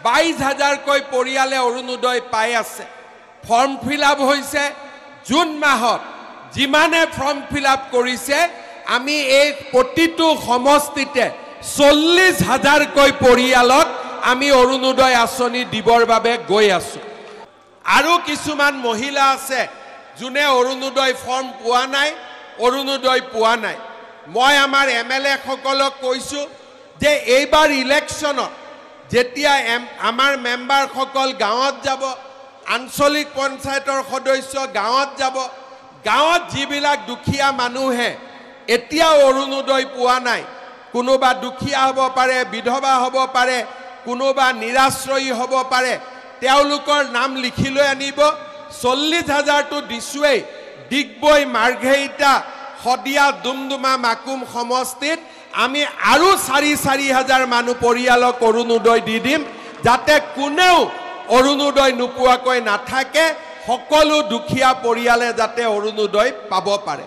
22,000কৈ পৰিয়ালে অৰুণোদয় পাই আছে ফৰ্ম ফিল আপ হৈছে জুন মাহত যিমানে ফৰ্ম ফিল আপ কৰিছে আমি এই প্ৰতিটো সমষ্টিতে 40,000কৈ পৰিয়ালক আমি অৰুণোদয় আঁচনি দিবৰ বাবে গৈ আছো আৰু কিছুমান মহিলা আছে যোনে অৰুণোদয় ফৰ্ম পোৱা নাই অৰুণোদয় পোৱা নাই মই আমাৰ এমএলএ সকলক কৈছো যে এইবাৰ ইলেকশ্যনত যেতিয়া আমাৰ মেম্বাৰ সকল গাঁৱত যাব আঞ্চলিক পঞ্চায়তৰ সদস্য গাঁৱত যাব গাঁৱত যিবিলাক দুখীয়া মানুহে এতিয়া অৰুণোদয় পোৱা নাই কোনোবা দুখীয়া হ'ব পাৰে বিধৱা হ'ব পাৰে কোনোবা নিৰাশ্ৰয়ী হ'ব পাৰে তেওঁলোকৰ নাম লিখি লৈ আনিব 40,000টো দিছুৱেই ডিগবৈ মাৰ্ঘেৰিটা হদিয়া ডুমডুমা মাকুম সমষ্টিত আমি আৰু 4,000 মানুহ পৰিয়ালক অৰুণোদয় দি দিম যাতে কোনেও অৰুণোদয় নোপোৱাকৈ নাথাকে সকলো দুখীয়া পৰিয়ালে যাতে অৰুণোদয় পাব পাৰে